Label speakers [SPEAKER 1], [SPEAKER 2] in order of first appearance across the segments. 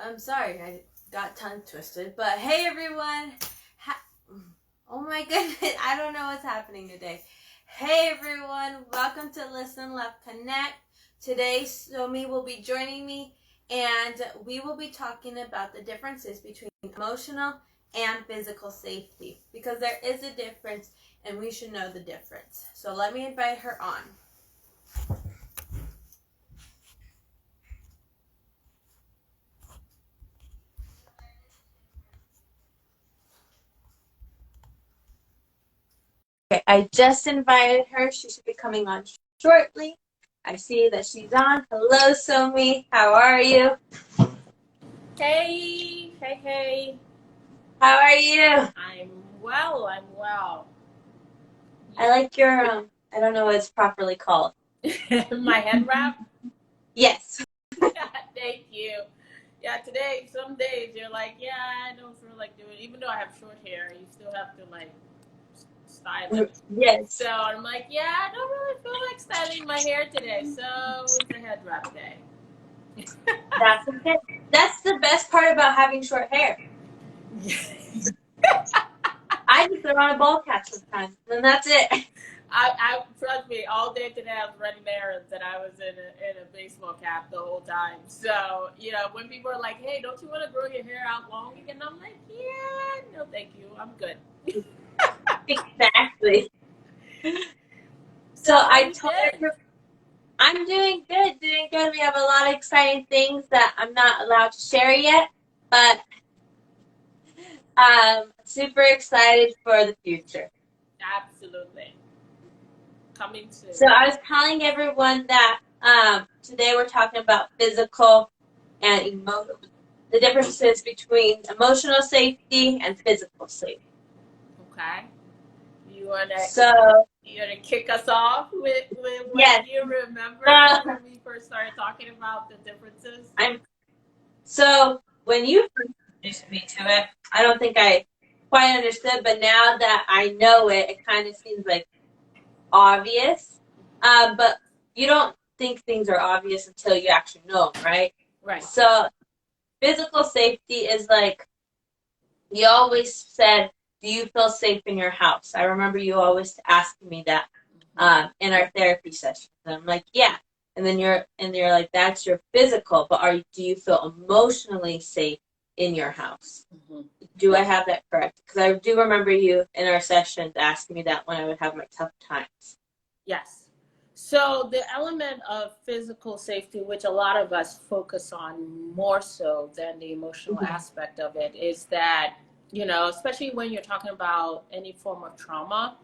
[SPEAKER 1] I'm sorry, I got tongue twisted. But hey, everyone. Oh my goodness, I don't know what's happening today. Hey, everyone. Welcome to Listen, Love, Connect. Today, Somi will be joining me, and we will be talking about the differences between emotional and physical safety, because there is a difference, and we should know the difference. So let me invite her on. Okay, I just invited her. She should be coming on shortly. I see that she's on. Hello, Somi. How are you?
[SPEAKER 2] Hey.
[SPEAKER 1] How are you?
[SPEAKER 2] I'm well.
[SPEAKER 1] I like your, I don't know what it's properly called.
[SPEAKER 2] My head wrap?
[SPEAKER 1] Yes.
[SPEAKER 2] Thank you. Yeah, today, some days you're like, yeah, I don't feel like doing it. Even though I have short hair, you still have to like style it.
[SPEAKER 1] Yes.
[SPEAKER 2] So I'm like, yeah, I don't really feel like styling my hair today. So it's the head wrap day.
[SPEAKER 1] That's okay. That's the best part about having short hair. I just throw on a ball cap sometimes, and that's it.
[SPEAKER 2] I trust me, all day today I was running errands and I was in a baseball cap the whole time. So, when people are like, hey, don't you want to grow your hair out long again? I'm like, yeah, no, thank you. I'm good.
[SPEAKER 1] Exactly. So I told her, I'm doing good. We have a lot of exciting things that I'm not allowed to share yet, but super excited for the future.
[SPEAKER 2] Absolutely. Coming soon.
[SPEAKER 1] So I was telling everyone that today we're talking about physical and emotional, the differences between emotional safety and physical safety.
[SPEAKER 2] Okay. You wanna kick us off with what
[SPEAKER 1] yes.
[SPEAKER 2] you remember when we first started talking about the differences?
[SPEAKER 1] So when you first introduced me to it, I don't think I quite understood, but now that I know it, it kind of seems like obvious. But you don't think things are obvious until you actually know them, right?
[SPEAKER 2] Right.
[SPEAKER 1] So physical safety is like, you always said, do you feel safe in your house? I remember you always asking me that in our therapy sessions. And I'm like, yeah. And then you're like, that's your physical, but do you feel emotionally safe in your house? Mm-hmm. Do I have that correct? Because I do remember you in our sessions asking me that when I would have my tough times.
[SPEAKER 2] Yes. So the element of physical safety, which a lot of us focus on more so than the emotional aspect of it, is that, especially when you're talking about any form of trauma,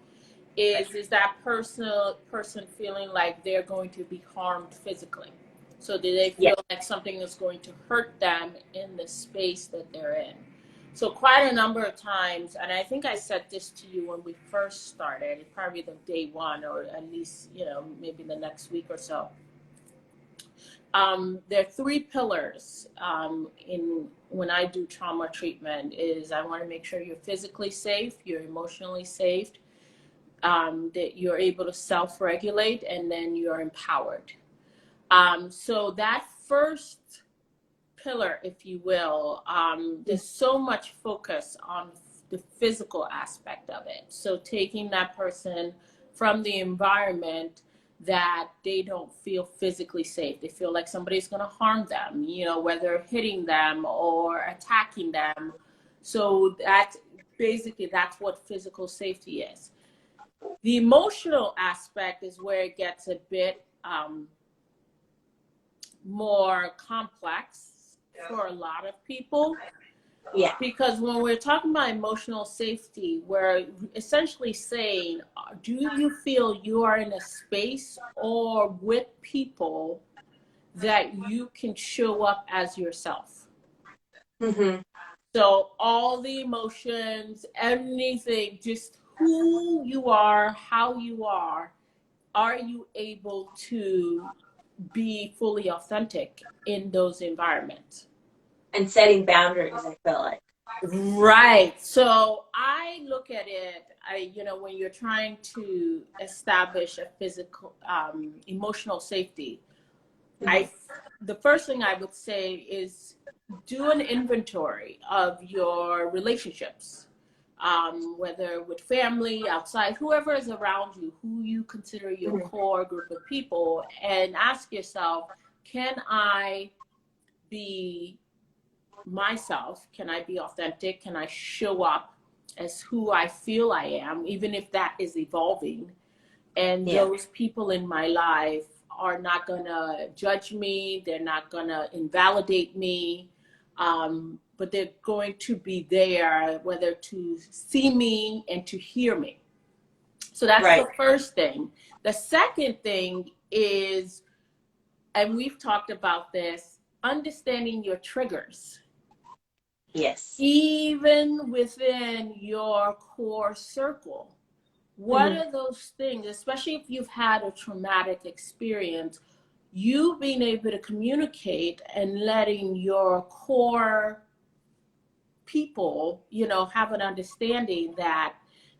[SPEAKER 2] is that person feeling like they're going to be harmed physically. So do they feel like something is going to hurt them in the space that they're in? So quite a number of times, and I think I said this to you when we first started, probably the day one, or at least, maybe the next week or so. There are three pillars in when I do trauma treatment. Is I want to make sure you're physically safe, you're emotionally safe, that you're able to self-regulate, and then you're empowered. So that first pillar, if you will, there's so much focus on the physical aspect of it. So taking that person from the environment that they don't feel physically safe. They feel like somebody's going to harm them, whether hitting them or attacking them. So that's what physical safety is. The emotional aspect is where it gets a bit more complex for a lot of people.
[SPEAKER 1] Yeah.
[SPEAKER 2] Because when we're talking about emotional safety, we're essentially saying, do you feel you are in a space or with people that you can show up as yourself?
[SPEAKER 1] Mm-hmm.
[SPEAKER 2] So all the emotions, anything, just who you are, how you are you able to be fully authentic in those environments?
[SPEAKER 1] And setting boundaries, I feel like.
[SPEAKER 2] Right. So I look at it, when you're trying to establish a physical, emotional safety, I the first thing I would say is do an inventory of your relationships, whether with family, outside, whoever is around you, who you consider your core group of people, and ask yourself, can I be myself? Can I be authentic? Can I show up as who I feel I am, even if that is evolving? And
[SPEAKER 1] Yeah.
[SPEAKER 2] those people in my life are not going to judge me. They're not going to invalidate me. But they're going to be there, whether to see me and to hear me. So that's
[SPEAKER 1] Right.
[SPEAKER 2] the first thing. The second thing is, and we've talked about this, understanding your triggers.
[SPEAKER 1] Yes.
[SPEAKER 2] Even within your core circle. What are those things, especially if you've had a traumatic experience, you being able to communicate and letting your core people, have an understanding that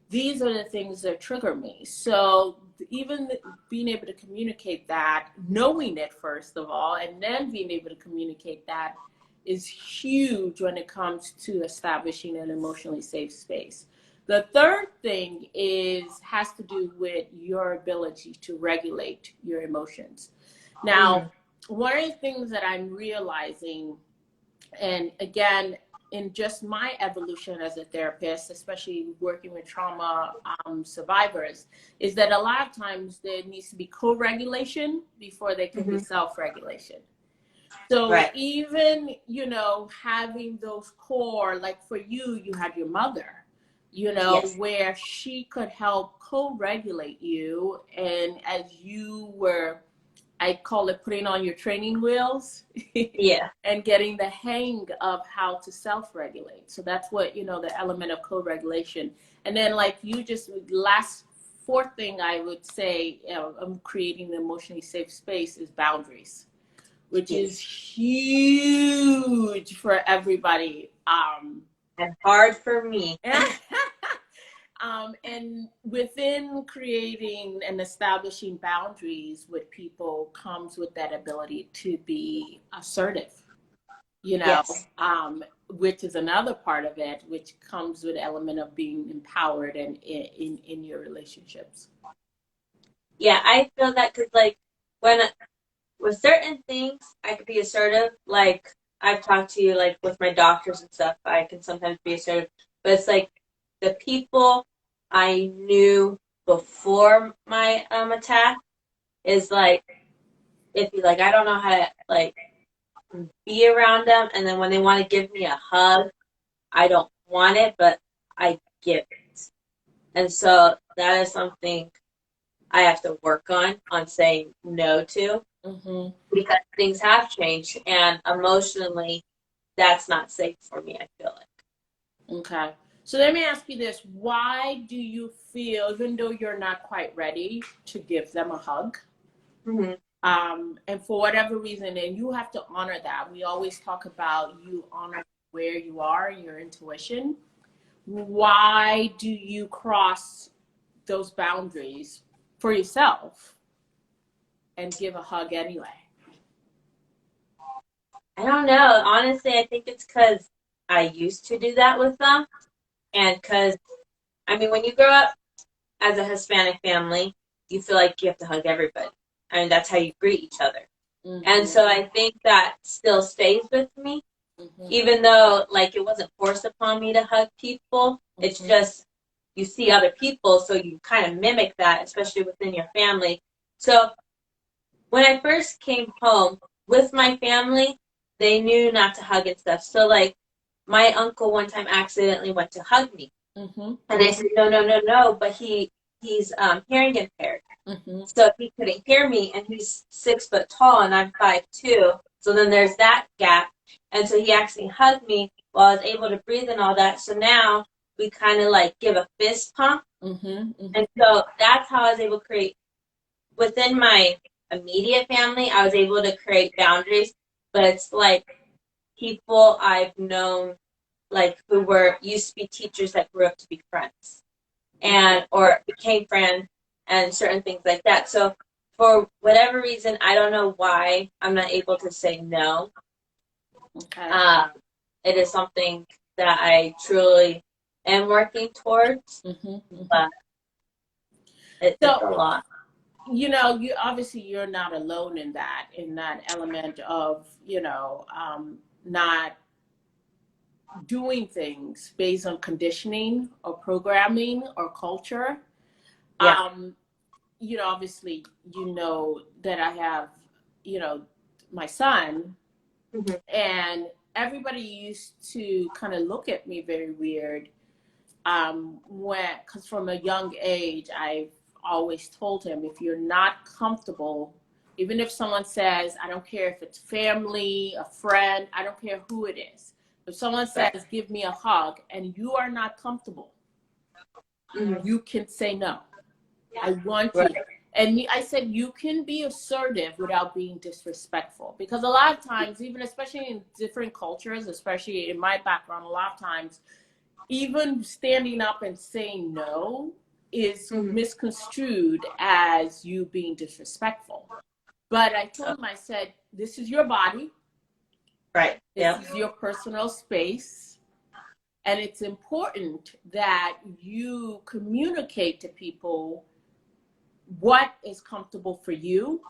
[SPEAKER 2] these are the things that trigger me. So even being able to communicate that, knowing it first of all, and then being able to communicate that is huge when it comes to establishing an emotionally safe space. The third thing has to do with your ability to regulate your emotions. Now, one of the things that I'm realizing, and again, in just my evolution as a therapist, especially working with trauma survivors, is that a lot of times there needs to be co-regulation before there can be self-regulation. So even, having those core, like for you, you had your mother, where she could help co-regulate you. And as you were, I call it putting on your training wheels and getting the hang of how to self-regulate. So that's what, the element of co-regulation. And then like you just fourth thing I would say, creating an emotionally safe space is boundaries, which is huge for everybody.
[SPEAKER 1] And hard for me.
[SPEAKER 2] And within creating and establishing boundaries with people comes with that ability to be assertive, which is another part of it, which comes with element of being empowered and in your relationships.
[SPEAKER 1] Yeah, I feel that because like with certain things, I could be assertive. Like I've talked to you, like with my doctors and stuff, I can sometimes be assertive. But it's like the people I knew before my attack is like, if you like, I don't know how to like be around them, and then when they want to give me a hug, I don't want it, but I give it, and so that is something I have to work on saying no to. Because things have changed, and emotionally that's not safe for me, I feel like.
[SPEAKER 2] Okay, so let me ask you this: why do you feel, even though you're not quite ready to give them a hug, and for whatever reason, and you have to honor that, we always talk about you honor where you are, your intuition, why do you cross those boundaries for yourself and give a hug anyway?
[SPEAKER 1] I don't know. Honestly, I think it's because I used to do that with them. And because, I mean, when you grow up as a Hispanic family, you feel like you have to hug everybody. I mean, that's how you greet each other. And so I think that still stays with me, even though, like, it wasn't forced upon me to hug people. It's just, you see other people, so you kind of mimic that, especially within your family. So when I first came home with my family, they knew not to hug and stuff. So, like, my uncle one time accidentally went to hug me. And I said, no, but he's hearing impaired. So he couldn't hear me, and he's 6 foot tall, and I'm 5'2". So then there's that gap. And so he actually hugged me while I was able to breathe and all that. So now we kind of like give a fist pump. And so that's how I was able to create, within my immediate family, I was able to create boundaries. But it's like people I've known, like who used to be teachers that grew up to be friends, and or became friends, and certain things like that. So for whatever reason, I don't know why I'm not able to say no.
[SPEAKER 2] Okay.
[SPEAKER 1] It is something that I truly am working towards, but it's a lot.
[SPEAKER 2] You obviously you're not alone in that element of, not doing things based on conditioning or programming or culture.
[SPEAKER 1] Yeah.
[SPEAKER 2] Obviously, that I have, my son,
[SPEAKER 1] Mm-hmm.
[SPEAKER 2] and everybody used to kind of look at me very weird. Because from a young age, I've always told him, if you're not comfortable, even if someone says, I don't care if it's family, a friend, I don't care who it is. If someone says, give me a hug, and you are not comfortable, you can say no. I want you. And I said, you can be assertive without being disrespectful. Because a lot of times, even especially in different cultures, especially in my background, a lot of times, even standing up and saying no is misconstrued as you being disrespectful. But I told him, I said, this is your body.
[SPEAKER 1] Right.
[SPEAKER 2] This is your personal space. And it's important that you communicate to people what is comfortable for you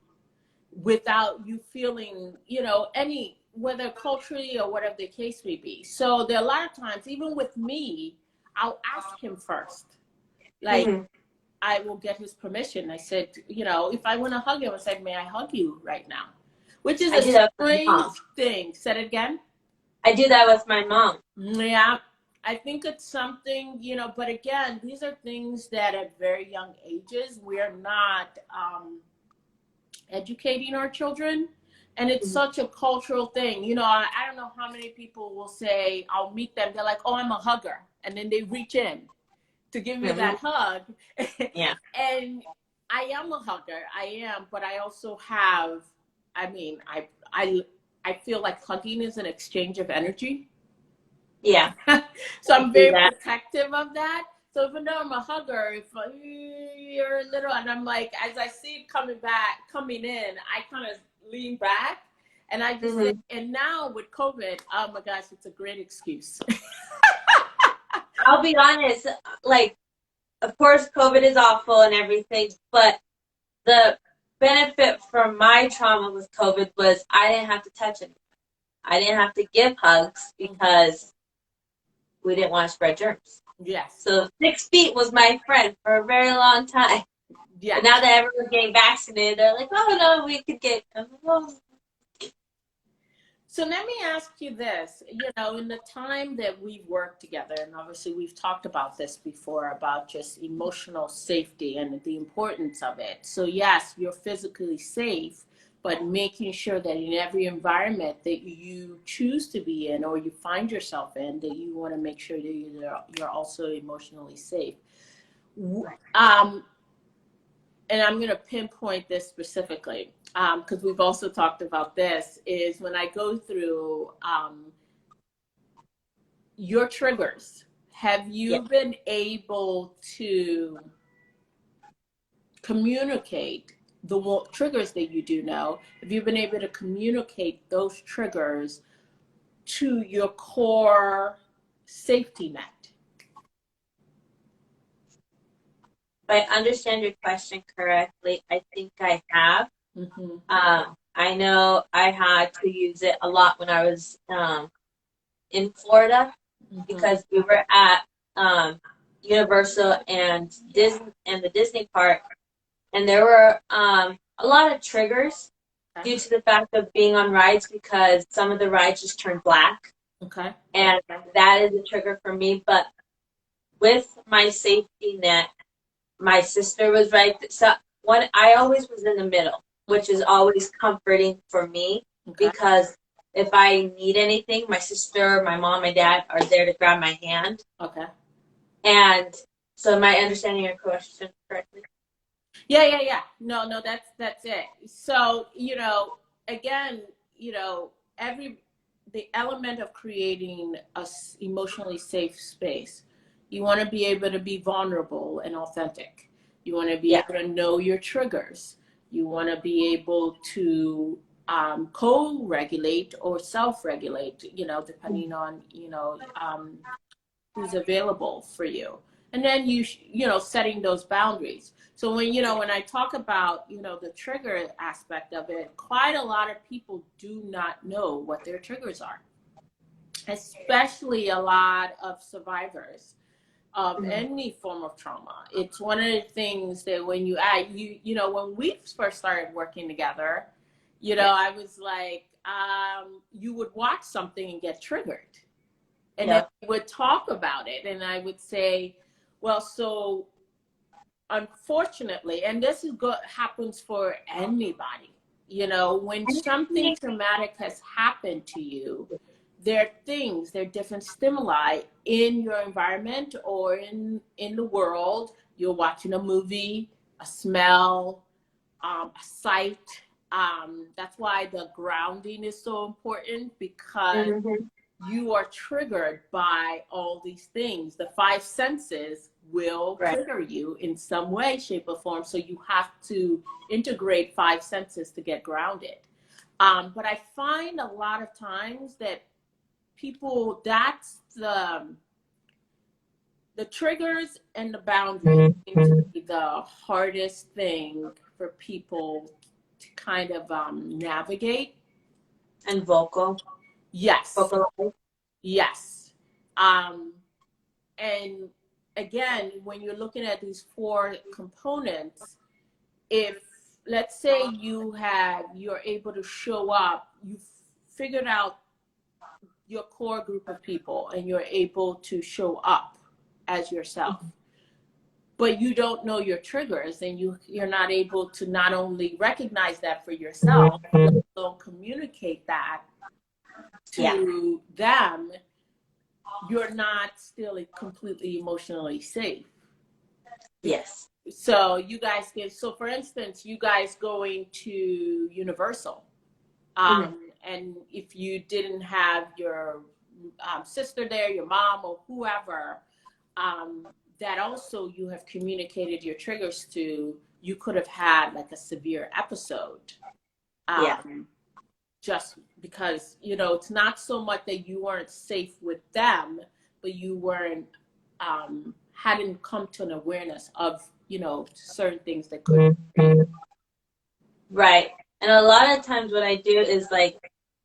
[SPEAKER 2] without you feeling, whether culturally or whatever the case may be. So there are a lot of times, even with me, I'll ask him first. Like, I will get his permission. I said, if I want to hug him, I said, may I hug you right now? Which is a strange thing. Said it again?
[SPEAKER 1] I do that with my mom.
[SPEAKER 2] Yeah. I think it's something, but again, these are things that at very young ages, we're not educating our children. And it's such a cultural thing. I don't know how many people will say, I'll meet them. They're like, oh, I'm a hugger. And then they reach in to give me that hug.
[SPEAKER 1] Yeah.
[SPEAKER 2] And I am a hugger. I am. But I also have, I feel like hugging is an exchange of energy.
[SPEAKER 1] Yeah.
[SPEAKER 2] So I'm very protective of that. So even though I'm a hugger, if you're a little, and I'm like, as I see it coming in, I kind of lean back, and I just say, and now with COVID, oh my gosh, it's a great excuse.
[SPEAKER 1] I'll be honest, like, of course, COVID is awful and everything, but the benefit from my trauma with COVID was I didn't have to touch it. I didn't have to give hugs because we didn't want to spread germs.
[SPEAKER 2] Yes.
[SPEAKER 1] So 6 feet was my friend for a very long time. Yeah. But now that everyone's getting vaccinated, they're like, oh, no, we could get them.
[SPEAKER 2] So let me ask you this, in the time that we've worked together, and obviously we've talked about this before, about just emotional safety and the importance of it. So yes, you're physically safe, but making sure that in every environment that you choose to be in or you find yourself in, that you want to make sure that you're also emotionally safe. And I'm going to pinpoint this specifically, because we've also talked about this, is when I go through your triggers, have you been able to communicate the triggers that you do know? Have you been able to communicate those triggers to your core safety net?
[SPEAKER 1] If I understand your question correctly, I think I have. I know I had to use it a lot when I was in Florida because we were at Universal and Disney and the Disney park, and there were a lot of triggers due to the fact of being on rides because some of the rides just turned black.
[SPEAKER 2] Okay.
[SPEAKER 1] And that is a trigger for me. But with my safety net, my sister was right. So I always was in the middle, which is always comforting for me because if I need anything, my sister, my mom, my dad are there to grab my hand.
[SPEAKER 2] Okay.
[SPEAKER 1] And so am I understanding your question correctly?
[SPEAKER 2] Yeah. No, that's it. So, again, the element of creating a emotionally safe space, you want to be able to be vulnerable and authentic. You want to be able to know your triggers. You want to be able to co-regulate or self-regulate, depending on, who's available for you. And then setting those boundaries. So when I talk about, the trigger aspect of it, quite a lot of people do not know what their triggers are, especially a lot of survivors of any form of trauma. It's one of the things that when when we first started working together, I was like, you would watch something and get triggered. And then we would talk about it. And I would say, well, so unfortunately, and this is happens for anybody, when something traumatic has happened to you, there are different stimuli in your environment or in the world. You're watching a movie, a smell, a sight. That's why the grounding is so important, because you are triggered by all these things. The five senses will trigger you in some way, shape, or form. So you have to integrate five senses to get grounded. But I find a lot of times that people, that's the triggers and the boundaries seem to be the hardest thing for people to kind of navigate.
[SPEAKER 1] And vocal.
[SPEAKER 2] Yes.
[SPEAKER 1] Vocalize.
[SPEAKER 2] Yes. And again, when you're looking at these four components, if let's say you're able to show up, you've figured out your core group of people and you're able to show up as yourself, but you don't know your triggers, and you're not able to not only recognize that for yourself, but also communicate that to them, you're not still completely emotionally safe.
[SPEAKER 1] Yes.
[SPEAKER 2] So so for instance, you guys going to Universal, and if you didn't have your sister there, your mom or whoever, that also you have communicated your triggers to, you could have had like a severe episode. Just because, it's not so much that you weren't safe with them, but you weren't, hadn't come to an awareness of, certain things that could.
[SPEAKER 1] Right. And a lot of times what I do is like,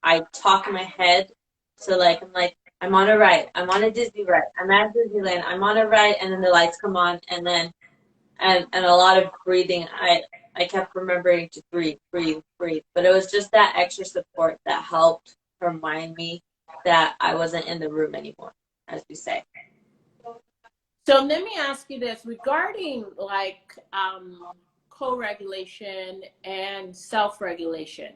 [SPEAKER 1] I talk in my head. So like, I'm like, I'm on a ride. I'm on a Disney ride. I'm at Disneyland. I'm on a ride, and then the lights come on, and then, and a lot of breathing. I kept remembering to breathe. But it was just that extra support that helped remind me that I wasn't in the room anymore, as we say.
[SPEAKER 2] So let me ask you this regarding like co-regulation and self-regulation.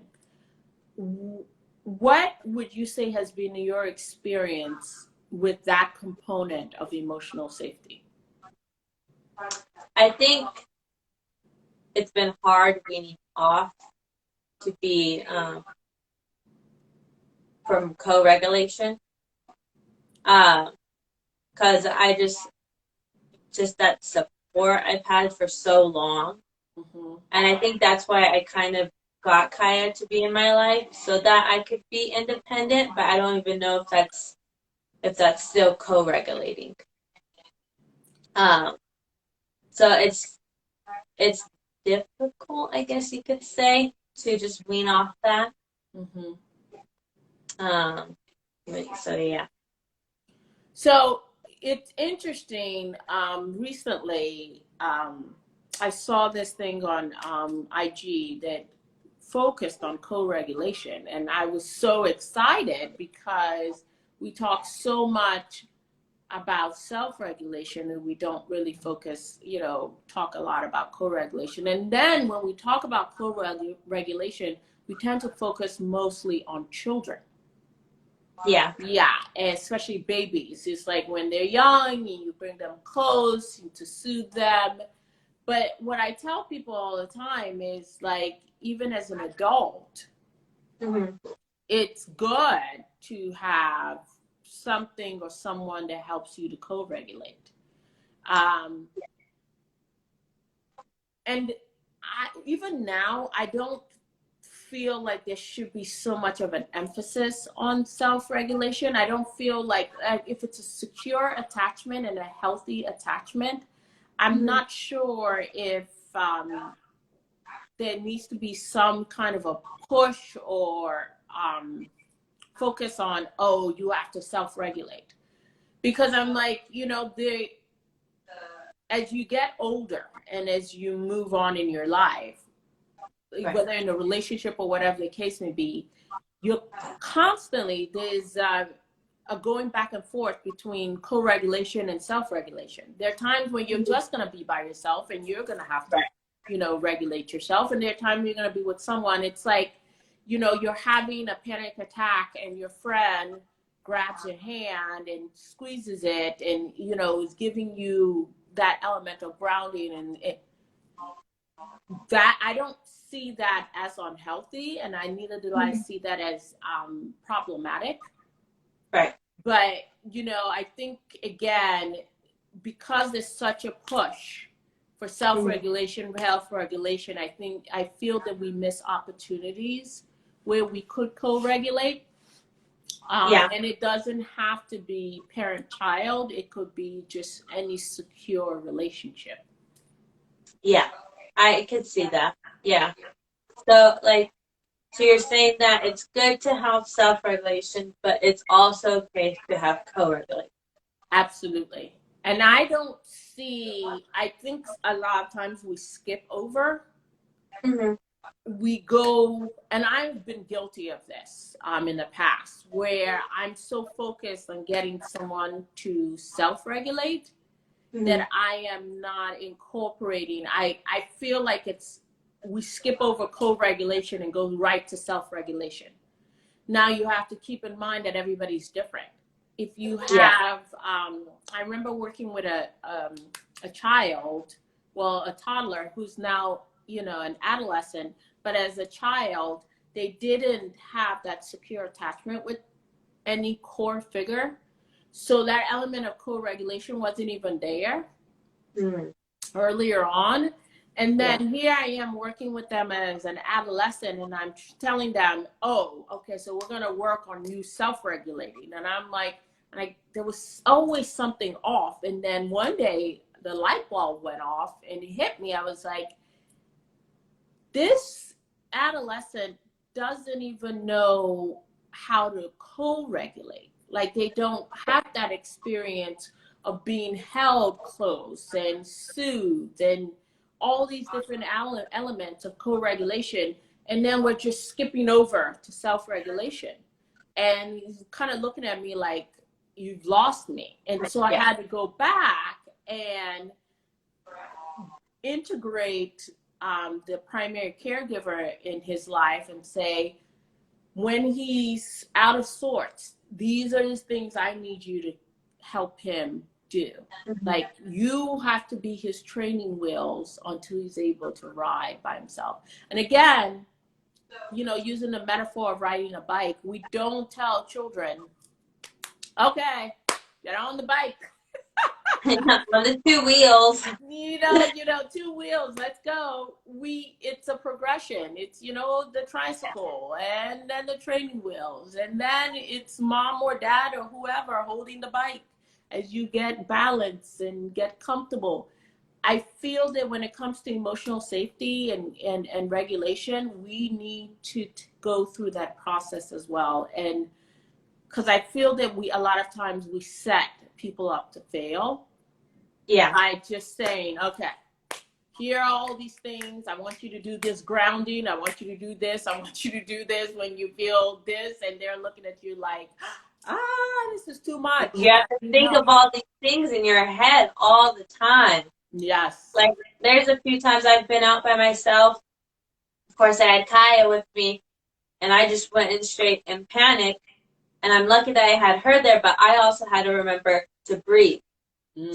[SPEAKER 2] What would you say has been your experience with that component of emotional safety?
[SPEAKER 1] I think it's been hard weaning off to be from co-regulation, because I just that support I've had for so long, and I think that's why I kind of got Kaya to be in my life, so that I could be independent. But I don't even know if that's still co-regulating. So it's difficult, I guess you could say, to just wean off that. So yeah.
[SPEAKER 2] So it's interesting. Recently, I saw this thing on IG that focused on co-regulation, and I was so excited because we talk so much about self-regulation and we don't really focus, talk a lot about co-regulation. And then when we talk about co-regulation, we tend to focus mostly on children. Yeah, especially babies. It's like when they're young and you bring them close to soothe them. But what I tell people all the time is, like, even as an adult, it's good to have something or someone that helps you to co-regulate. And Even now, I don't feel like there should be so much of an emphasis on self-regulation. I don't feel like if it's a secure attachment and a healthy attachment, I'm not sure if there needs to be some kind of a push or focus on, oh, you have to self-regulate. Because I'm like, as you get older and as you move on in your life, right, whether in a relationship or whatever the case may be, you're constantly, there's a going back and forth between co-regulation and self-regulation. There are times when you're just going to be by yourself and you're going to have to, regulate yourself. And there are times you're going to be with someone. It's like, you're having a panic attack and your friend grabs your hand and squeezes it and, is giving you that element of grounding. And that, I don't see that as unhealthy, and neither do I see that as problematic.
[SPEAKER 1] Right.
[SPEAKER 2] But, I think, again, because there's such a push for self-regulation, self-regulation, I feel that we miss opportunities where we could co-regulate. And it doesn't have to be parent-child. It could be just any secure relationship.
[SPEAKER 1] Yeah, I could see that. Yeah. So, so you're saying that it's good to have self-regulation, but it's also okay to have co-regulation.
[SPEAKER 2] Absolutely. And I think a lot of times we skip over. We go, and I've been guilty of this in the past, where I'm so focused on getting someone to self-regulate that I am not incorporating. I feel like we skip over co-regulation and go right to self-regulation. Now you have to keep in mind that everybody's different. If you have, I remember working with a child, a toddler who's now, an adolescent, but as a child, they didn't have that secure attachment with any core figure. So that element of co-regulation wasn't even there earlier on. And then here I am working with them as an adolescent, and I'm telling them, oh, okay, so we're going to work on you self-regulating. And I'm like, there was always something off. And then one day the light bulb went off and it hit me. I was like, this adolescent doesn't even know how to co-regulate. Like, they don't have that experience of being held close and soothed and all these different elements of co-regulation. And then we're just skipping over to self-regulation. And he's kind of looking at me like, you've lost me. And so I had to go back and integrate the primary caregiver in his life and say, when he's out of sorts, these are the things I need you to help him do. Like, you have to be his training wheels until he's able to ride by himself. And again, using the metaphor of riding a bike, we don't tell children, okay, get on the bike.
[SPEAKER 1] On the 2 wheels.
[SPEAKER 2] 2 wheels, let's go. It's a progression. It's, the tricycle and then the training wheels. And then it's mom or dad or whoever holding the bike as you get balance and get comfortable. I feel that when it comes to emotional safety and regulation, we need to go through that process as well. And because I feel that a lot of times we set people up to fail.
[SPEAKER 1] Yeah.
[SPEAKER 2] By just saying, okay, here are all these things. I want you to do this grounding. I want you to do this. I want you to do this when you feel this. And they're looking at you like, this is too much.
[SPEAKER 1] You have to think of all these things in your head all the time.
[SPEAKER 2] Yes.
[SPEAKER 1] Like, there's a few times I've been out by myself. Of course, I had Kaya with me, and I just went in straight in panic. And I'm lucky that I had her there, but I also had to remember to breathe.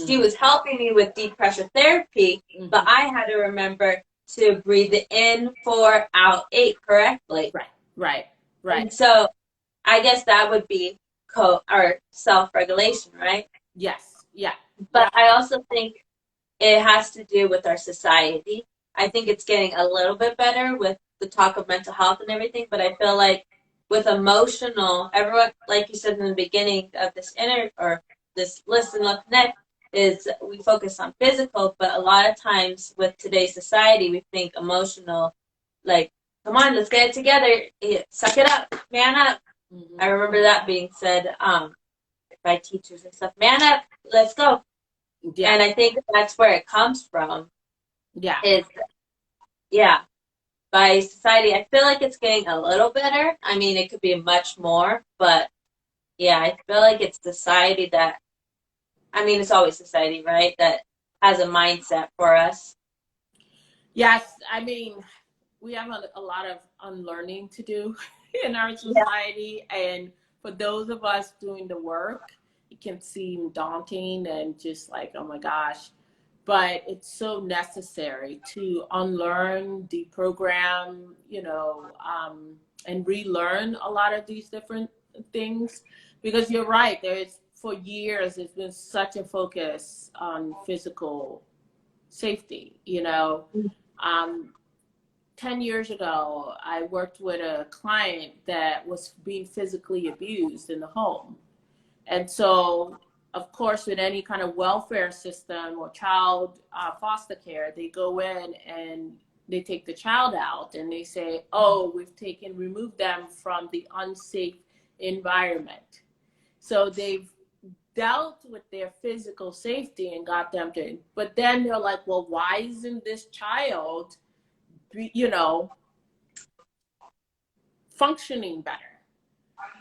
[SPEAKER 1] She was helping me with deep pressure therapy, but I had to remember to breathe in 4, out 8 correctly.
[SPEAKER 2] Right.
[SPEAKER 1] And so I guess that would be self-regulation, right?
[SPEAKER 2] Yes. Yeah.
[SPEAKER 1] But I also think it has to do with our society. I think it's getting a little bit better with the talk of mental health and everything, but I feel like with emotional, everyone, like you said in the beginning of this or this listen, look, connect, is we focus on physical, but a lot of times with today's society, we think emotional, like, come on, let's get it together, suck it up, man up.
[SPEAKER 2] Mm-hmm.
[SPEAKER 1] I remember that being said by teachers and stuff, man up, let's go.
[SPEAKER 2] Yeah.
[SPEAKER 1] And I think that's where it comes from.
[SPEAKER 2] Yeah.
[SPEAKER 1] Is, yeah, by society. I feel like it's getting a little better. I mean, it could be much more, but yeah, I feel like it's society that, I mean, it's always society, right? That has a mindset for us.
[SPEAKER 2] Yes, I mean, we have a lot of unlearning to do in our society. Yeah. And for those of us doing the work, it can seem daunting and just like, oh my gosh. But it's so necessary to unlearn, deprogram, and relearn a lot of these different things. Because you're right, for years, there's been such a focus on physical safety, 10 years ago, I worked with a client that was being physically abused in the home. And so, of course, with any kind of welfare system or child foster care, they go in and they take the child out and they say, oh, we've removed them from the unsafe environment. So they've dealt with their physical safety and got them to, but then they're like, well, why isn't this child functioning better?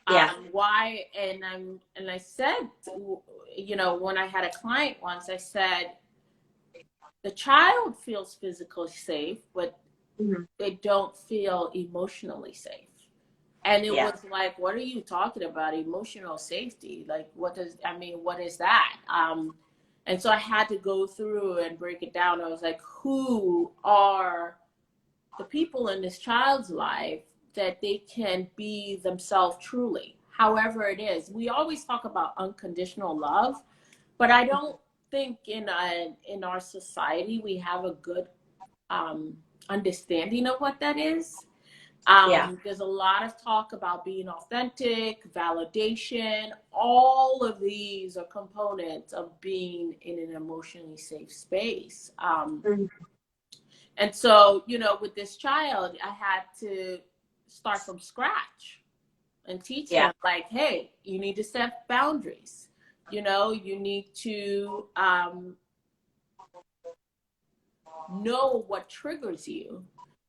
[SPEAKER 1] Yeah.
[SPEAKER 2] Why? And I said, when I had a client once, I said, the child feels physically safe, but they don't feel emotionally safe. And it was like, what are you talking about? Emotional safety? Like, what is that? And so I had to go through and break it down. I was like, who are the people in this child's life that they can be themselves truly, however it is. We always talk about unconditional love, but I don't think in our society we have a good understanding of what that is. There's a lot of talk about being authentic, validation. All of these are components of being in an emotionally safe space. And so, with this child, I had to start from scratch and teach them, like, hey, you need to set boundaries. You need to know what triggers you.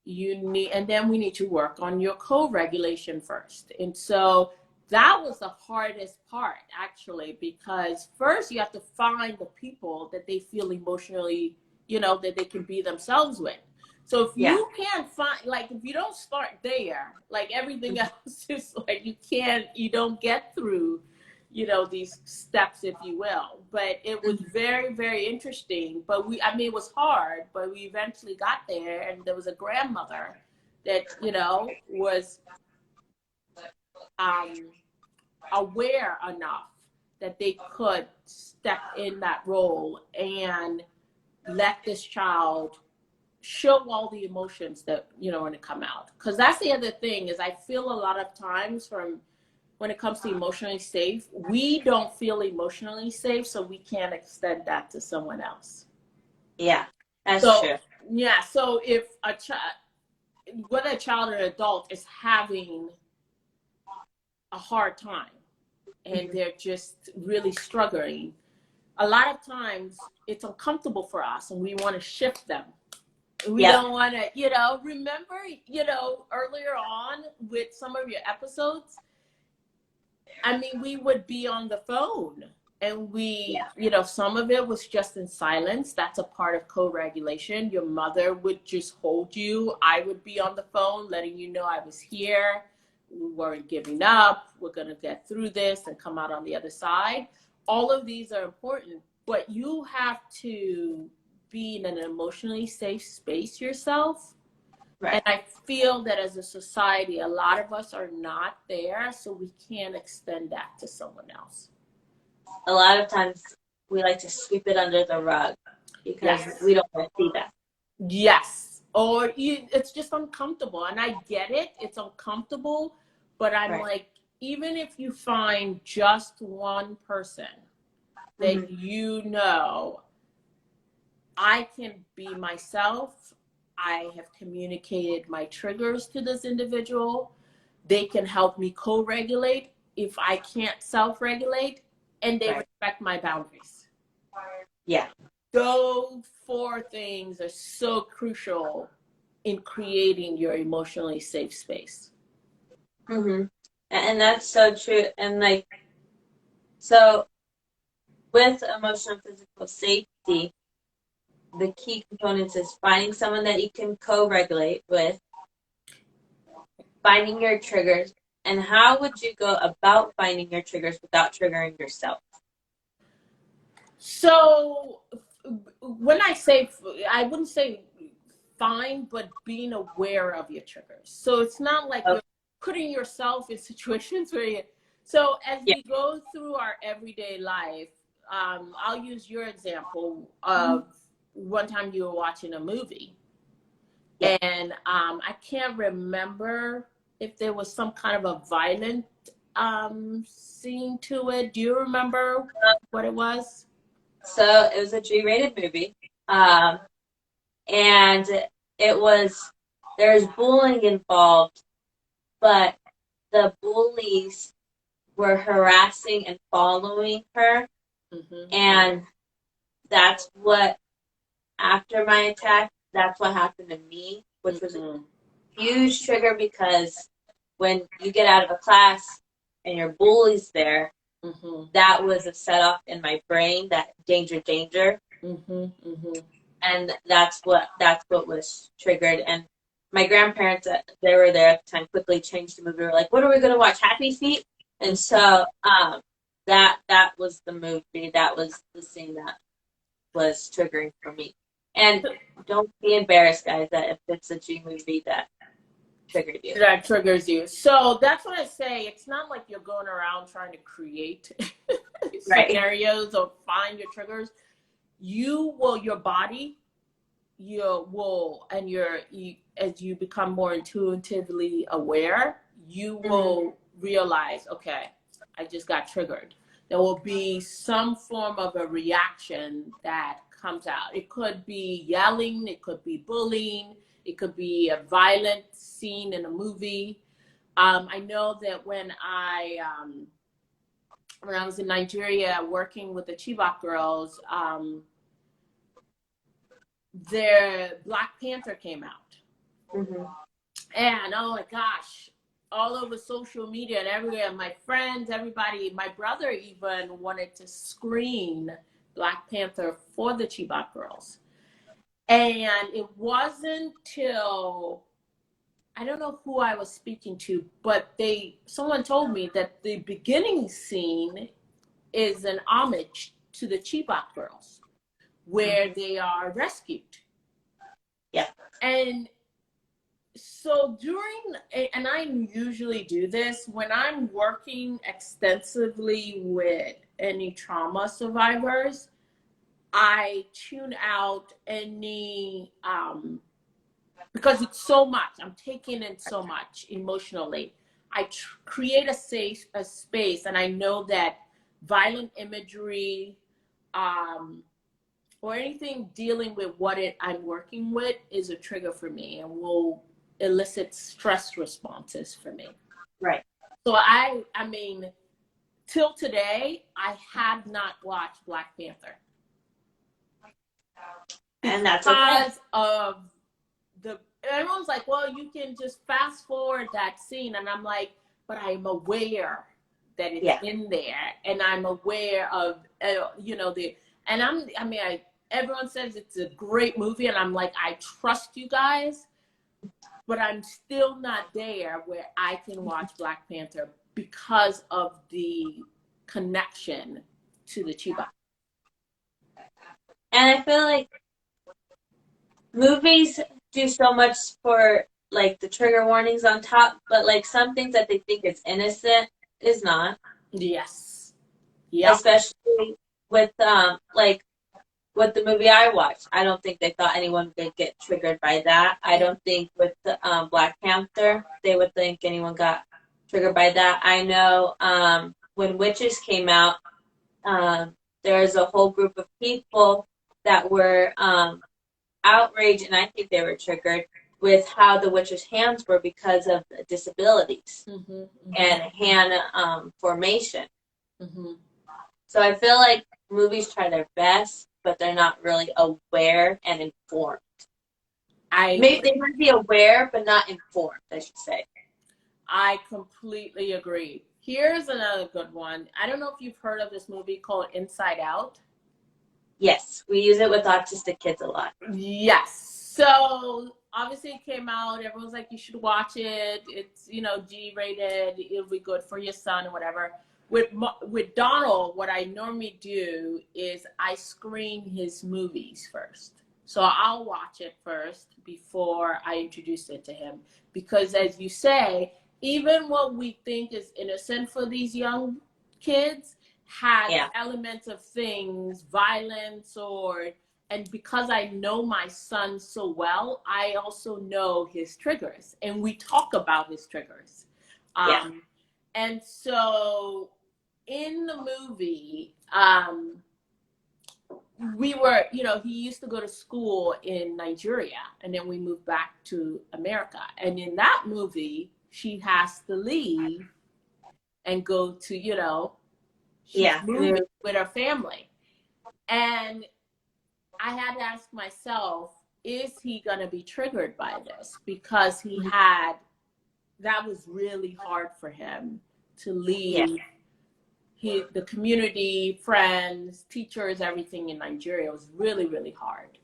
[SPEAKER 2] And then we need to work on your co-regulation first. And so that was the hardest part, actually, because first you have to find the people that they feel emotionally, that they can be themselves with. So if you can't find, like, if you don't start there, like everything else is like, you don't get through, these steps, if you will. But it was very, very interesting. But it was hard, but we eventually got there. And there was a grandmother that, was aware enough that they could step in that role and let this child show all the emotions that, when it come out. Because that's the other thing is I feel a lot of times when it comes to emotionally safe, we don't feel emotionally safe, so we can't extend that to someone else.
[SPEAKER 1] Yeah, that's true.
[SPEAKER 2] Yeah, so if a child, whether a child or an adult is having a hard time and they're just really struggling, a lot of times it's uncomfortable for us and we want to shift them. We don't want to, remember, earlier on with some of your episodes, we would be on the phone and some of it was just in silence. That's a part of co-regulation. Your mother would just hold you. I would be on the phone letting you know I was here. We weren't giving up. We're going to get through this and come out on the other side. All of these are important, but you have to be in an emotionally safe space yourself. Right. And I feel that as a society, a lot of us are not there, so we can't extend that to someone else.
[SPEAKER 1] A lot of times we like to sweep it under the rug because we don't want to see that.
[SPEAKER 2] Yes. or it's just uncomfortable. And I get it, it's uncomfortable, but I'm like, even if you find just one person that you know, I can be myself. I have communicated my triggers to this individual. They can help me co-regulate if I can't self-regulate, and they respect my boundaries.
[SPEAKER 1] Yeah.
[SPEAKER 2] Those 4 things are so crucial in creating your emotionally safe space.
[SPEAKER 1] And that's so true. And like, so with emotional and physical safety, the key components is finding someone that you can co-regulate with, finding your triggers, and how would you go about finding your triggers without triggering yourself?
[SPEAKER 2] So when I say, I wouldn't say find, but being aware of your triggers. So it's not like you're putting yourself in situations where you, so as we go through our everyday life, I'll use your example of one time you were watching a movie, and I can't remember if there was some kind of a violent scene to it. Do you remember what it was?
[SPEAKER 1] So it was a G-rated movie, and it was, there's bullying involved, but the bullies were harassing and following her, and that's what, after my attack, that's what happened to me, which was a huge trigger, because when you get out of a class and your bully's there, that was a set off in my brain, that danger, and that's what was triggered. And my grandparents, they were there at the time, quickly changed the movie. We were like, what are we going to watch, Happy Feet? And so that was the movie, that was the scene that was triggering for me. And don't be embarrassed, guys, that if it's a G movie that triggered you.
[SPEAKER 2] That triggers you. So that's what I say. It's not like you're going around trying to create scenarios or find your triggers. You will, your body, as you become more intuitively aware, you will realize, okay, I just got triggered. There will be some form of a reaction that comes out. It could be yelling, it could be bullying, it could be a violent scene in a movie. I know that when I was in Nigeria working with the Chibok girls, their Black Panther came out. And oh my gosh, all over social media and everywhere, my friends, everybody, my brother even wanted to screen Black Panther for the Chibok girls. And it wasn't till, I don't know who I was speaking to, but someone told me that the beginning scene is an homage to the Chibok girls, where they are rescued. And so and I usually do this when I'm working extensively with any trauma survivors, I tune out any, because it's so much, I'm taking in so much emotionally. I create a space, and I know that violent imagery, or anything dealing with what I'm working with is a trigger for me and will elicit stress responses for me. So I mean, till today, I have not watched Black Panther.
[SPEAKER 1] And that's
[SPEAKER 2] because of everyone's like, well, you can just fast forward that scene. And I'm like, but I'm aware that it's in there. And I'm aware of, everyone says it's a great movie. And I'm like, I trust you guys, but I'm still not there where I can watch Black Panther because of the connection to the Chibok.
[SPEAKER 1] And I feel like movies do so much for like the trigger warnings on top, but like some things that they think is innocent is not.
[SPEAKER 2] Yes. Yeah.
[SPEAKER 1] Especially with like with the movie I watched, I don't think they thought anyone would get triggered by that. I don't think with the Black Panther, they would think anyone got triggered by that. I know when Witches came out, there's a whole group of people that were outraged, and I think they were triggered with how the witch's hands were because of the disabilities and hand formation. So I feel like movies try their best, but they're not really aware and informed. Maybe they might be aware, but not informed, I should say.
[SPEAKER 2] I completely agree. Here's another good one. I don't know if you've heard of this movie called Inside Out.
[SPEAKER 1] Yes, we use it with autistic kids a lot.
[SPEAKER 2] Yes. So obviously it came out. Everyone's like, you should watch it. It's, you know, G-rated. It'll be good for your son or whatever. With Donald, what I normally do is I screen his movies first. So I'll watch it first before I introduce it to him. Because as you say, even what we think is innocent for these young kids has elements of things, violence, and because I know my son so well, I also know his triggers, and we talk about his triggers. And so in the movie, we were, you know, he used to go to school in Nigeria, and then we moved back to America. And in that movie, she has to leave and go to, you know, moving with her family. And I had to ask myself, is he going to be triggered by this? Because that was really hard for him to leave the community, friends, teachers, everything in Nigeria. It was really, really hard.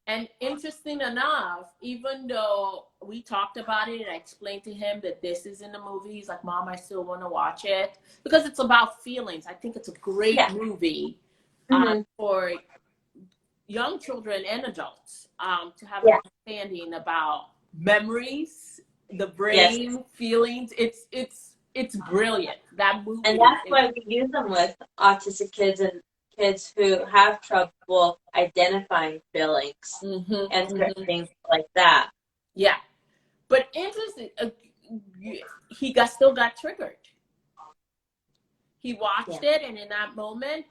[SPEAKER 2] And interesting enough, even though we talked about it and I explained to him that this is in the movie, he's like, Mom, I still want to watch it because it's about feelings. I think it's a great movie for young children and adults to have an understanding about memories, the brain, feelings. It's brilliant. That movie.
[SPEAKER 1] And that's why we use them with autistic kids and kids who have trouble identifying feelings and certain things like that.
[SPEAKER 2] Yeah. But interesting, he still got triggered. He watched it, and in that moment,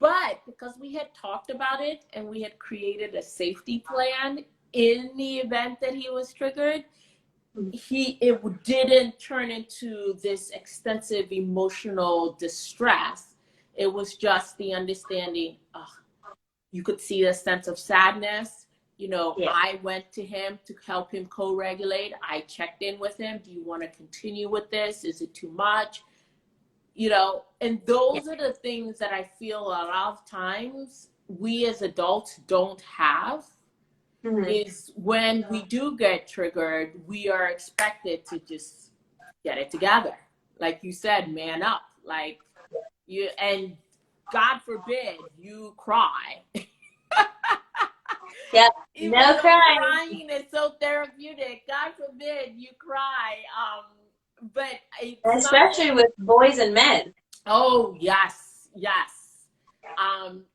[SPEAKER 2] but because we had talked about it and we had created a safety plan in the event that he was triggered, it didn't turn into this extensive emotional distress. It was just the understanding. You could see a sense of sadness. You know, I went to him to help him co-regulate. I checked in with him. Do you want to continue with this? Is it too much? You know, and those are the things that I feel a lot of times we as adults don't have. Is when we do get triggered, we are expected to just get it together. Like you said, man up. Like you, and God forbid you cry.
[SPEAKER 1] No crying.
[SPEAKER 2] Is so therapeutic. God forbid you cry. But
[SPEAKER 1] especially with boys and men.
[SPEAKER 2] Oh yes.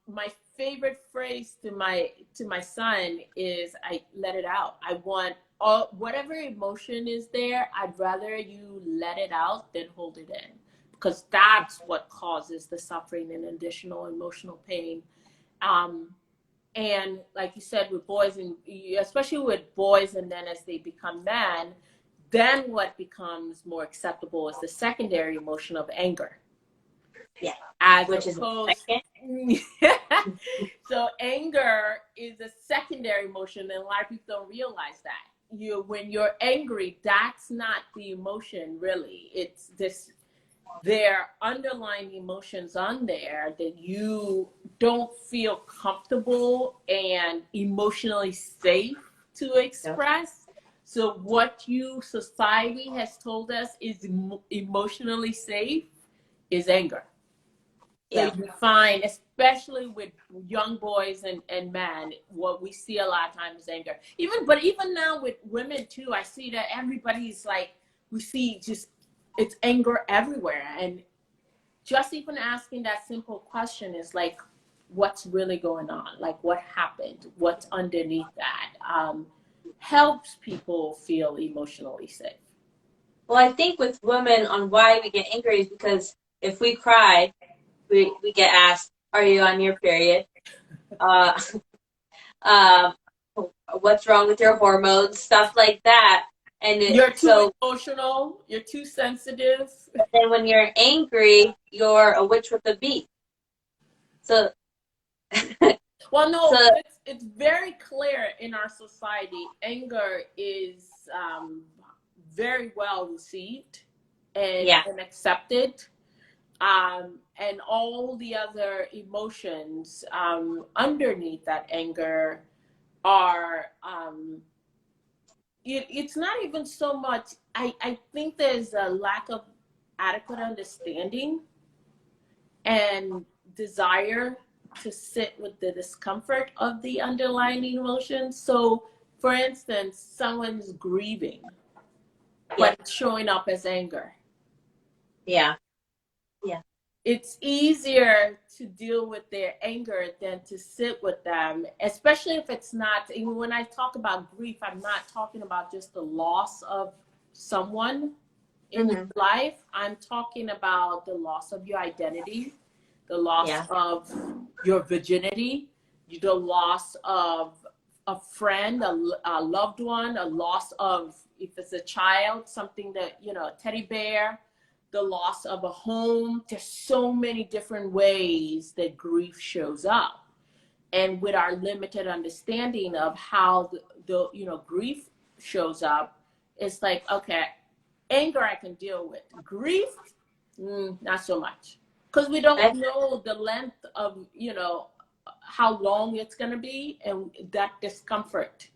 [SPEAKER 2] My favorite phrase to my son is, I let it out. I want whatever emotion is there, I'd rather you let it out than hold it in, because that's what causes the suffering and additional emotional pain. And like you said, with boys, and especially with boys, and then as they become men, then what becomes more acceptable is the secondary emotion of anger.
[SPEAKER 1] Which is
[SPEAKER 2] so anger is a secondary emotion, and a lot of people don't realize that. When you're angry, that's not the emotion really. It's this, there are underlying emotions on there that you don't feel comfortable and emotionally safe to express. So what society has told us is emotionally safe is anger. So you find, especially with young boys and men, what we see a lot of times is anger. Even now with women too, I see that everybody's like, we see just, it's anger everywhere. And just even asking that simple question is like, what's really going on, like what happened, what's underneath that, helps people feel emotionally safe.
[SPEAKER 1] Well, I think with women on why we get angry is because if we cry, we get asked, "Are you on your period?" Uh, um, what's wrong with your hormones? Stuff like that.
[SPEAKER 2] You're too
[SPEAKER 1] So
[SPEAKER 2] emotional, you're too sensitive.
[SPEAKER 1] then when you're angry, you're a witch with a beak. So,
[SPEAKER 2] Well, no,
[SPEAKER 1] so
[SPEAKER 2] it's very clear in our society. Anger is very well received
[SPEAKER 1] yeah.
[SPEAKER 2] and accepted. And all the other emotions underneath that anger are, it's not even so much, I think there's a lack of adequate understanding and desire to sit with the discomfort of the underlying emotions. So, for instance, someone's grieving,
[SPEAKER 1] Yeah.
[SPEAKER 2] but it's showing up as anger.
[SPEAKER 1] Yeah. Yeah.
[SPEAKER 2] It's easier to deal with their anger than to sit with them, especially if it's not, even when I talk about grief, I'm not talking about just the loss of someone in your life. I'm talking about the loss of your identity, the loss
[SPEAKER 1] Yeah.
[SPEAKER 2] of your virginity, the loss of a friend, a loved one, a loss of, if it's a child, something that, a teddy bear, the loss of a home. There's so many different ways that grief shows up. And with our limited understanding of how the grief shows up, it's like, okay, anger I can deal with. Grief, not so much. Because we don't know the length of, how long it's going to be. And that discomfort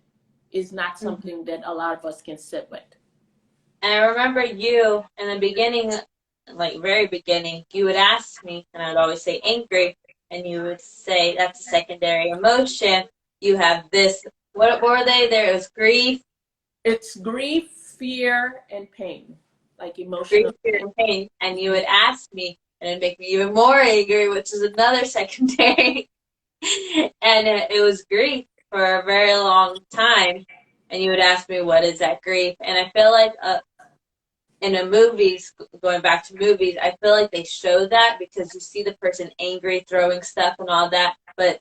[SPEAKER 2] is not something that a lot of us can sit with.
[SPEAKER 1] And I remember you in the beginning, like very beginning, you would ask me, and I'd always say angry, and you would say that's a secondary emotion. You have this. What were they? There was grief.
[SPEAKER 2] It's grief, fear, and pain, like emotional
[SPEAKER 1] Grief, fear, and pain. And you would ask me, and it'd make me even more angry, which is another secondary. And it was grief for a very long time. And you would ask me, what is that grief? And I feel like in the movies, going back to movies, I feel like they show that because you see the person angry, throwing stuff and all that, but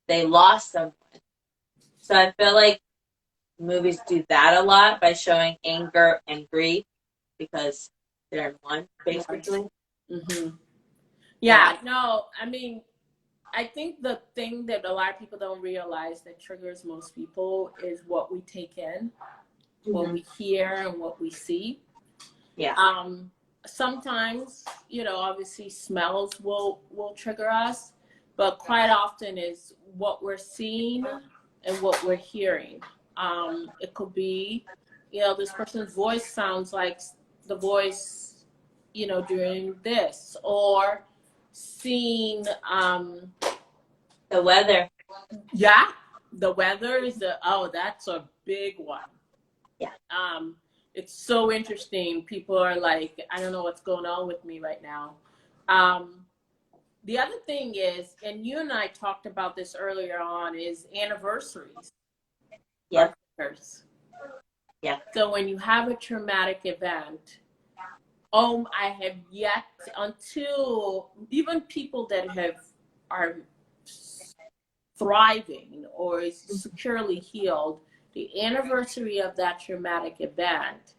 [SPEAKER 1] they lost someone. So I feel like movies do that a lot by showing anger and grief because they're in one, basically.
[SPEAKER 2] Mm-hmm. Yeah, no, I mean, I think the thing that a lot of people don't realize that triggers most people is what we take in, what we hear, and what we see.
[SPEAKER 1] Yeah.
[SPEAKER 2] Sometimes, obviously smells will trigger us, but quite often is what we're seeing and what we're hearing. It could be, this person's voice sounds like the voice, during this, or seeing
[SPEAKER 1] the weather.
[SPEAKER 2] Yeah, the weather is that's a big one.
[SPEAKER 1] Yeah.
[SPEAKER 2] It's so interesting. People are like, I don't know what's going on with me right now. The other thing is, and you and I talked about this earlier on, is anniversaries.
[SPEAKER 1] Yeah.
[SPEAKER 2] Yeah. So when you have a traumatic event, I have yet until even people that are thriving or is securely healed, the anniversary of that traumatic event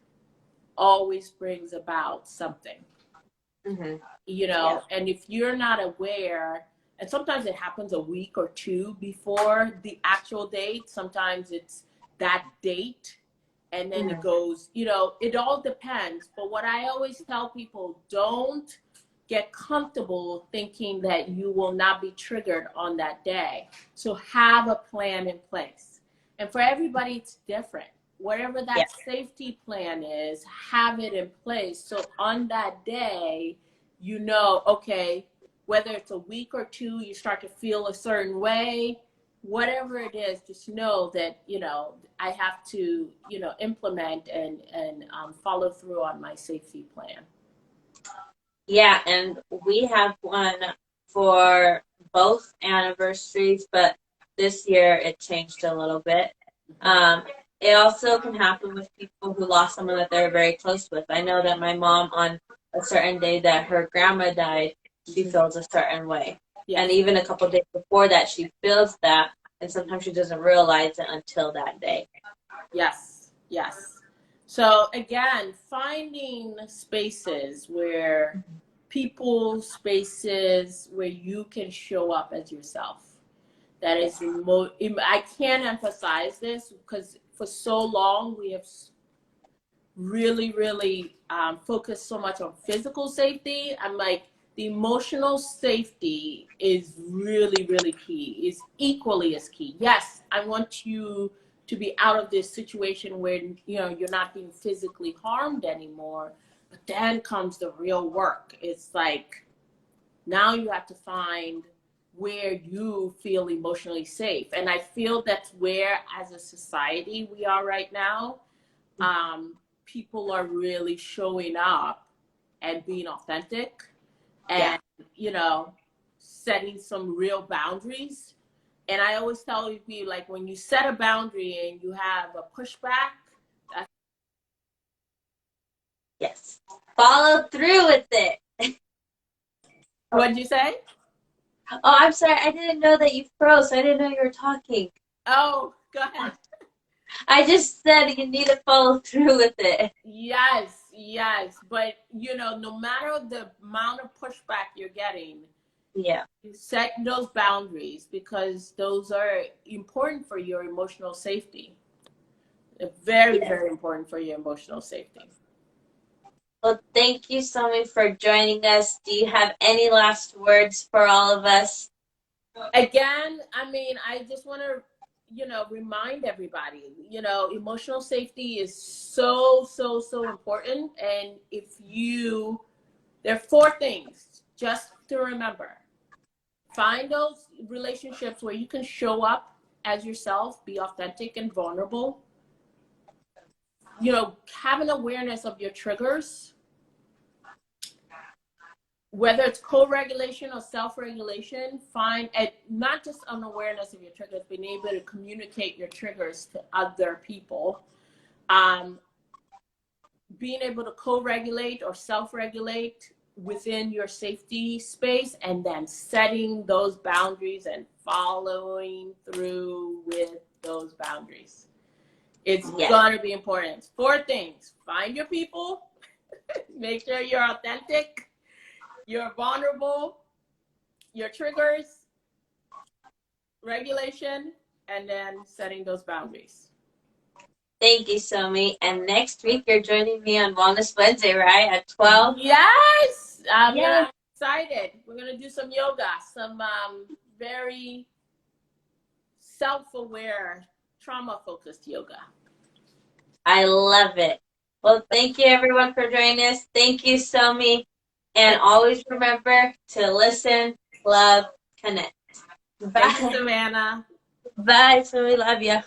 [SPEAKER 2] always brings about something. And if you're not aware, and sometimes it happens a week or two before the actual date, sometimes it's that date, and then it goes, it all depends. But what I always tell people, don't get comfortable thinking that you will not be triggered on that day. So have a plan in place. And for everybody, it's different. Whatever that safety plan is, have it in place. So on that day, okay, whether it's a week or two, you start to feel a certain way, whatever it is, just know that, I have to, implement and follow through on my safety plan.
[SPEAKER 1] Yeah, and we have one for both anniversaries, but this year it changed a little bit. It also can happen with people who lost someone that they're very close with. I know that my mom, on a certain day that her grandma died, she feels a certain way.
[SPEAKER 2] Yes.
[SPEAKER 1] And even a couple days before that, she feels that, and sometimes she doesn't realize it until that day.
[SPEAKER 2] Yes, yes. So again, finding spaces where spaces where you can show up as yourself. That is I can't emphasize this because for so long we have really, really focused so much on physical safety. I'm like, the emotional safety is really, really key, is equally as key. Yes, I want you to be out of this situation where, you know, you're not being physically harmed anymore, but then comes the real work. It's like, now you have to find where you feel emotionally safe. And I feel that's where, as a society, we are right now. People are really showing up and being authentic and, you know, setting some real boundaries. And I always tell people, like, when you set a boundary and you have a pushback, that's...
[SPEAKER 1] Yes. Follow through with it.
[SPEAKER 2] What'd you say?
[SPEAKER 1] Oh, I'm sorry. I didn't know that you froze. I didn't know you were talking.
[SPEAKER 2] Oh, go ahead.
[SPEAKER 1] I just said you need to follow through with it.
[SPEAKER 2] Yes, yes. But, you know, no matter the amount of pushback you're getting,
[SPEAKER 1] Yeah.
[SPEAKER 2] you set those boundaries because those are important for your emotional safety. They're very, very important for your emotional safety.
[SPEAKER 1] Well, thank you so much for joining us. Do you have any last words for all of us?
[SPEAKER 2] Again, I mean, I just want to, you know, remind everybody, you know, emotional safety is so, so, so important. And there are 4 things just to remember. Find those relationships where you can show up as yourself, be authentic and vulnerable. You know, have an awareness of your triggers, whether it's co-regulation or self-regulation. Find, and not just an awareness of your triggers, being able to communicate your triggers to other people. Being able to co-regulate or self-regulate within your safety space, and then setting those boundaries and following through with those boundaries. It's gonna be important. 4 things. Find your people. Make sure you're authentic. You're vulnerable. Your triggers. Regulation. And then setting those boundaries.
[SPEAKER 1] Thank you, Somi. And next week, you're joining me on Wellness Wednesday, right? At 12?
[SPEAKER 2] Yes! I'm excited. We're going to do some yoga, some very self-aware, trauma-focused yoga.
[SPEAKER 1] I love it. Well, thank you, everyone, for joining us. Thank you, Somi. And always remember to listen, love, connect. Bye.
[SPEAKER 2] Thank you, Savannah.
[SPEAKER 1] Bye, Somi. Love you.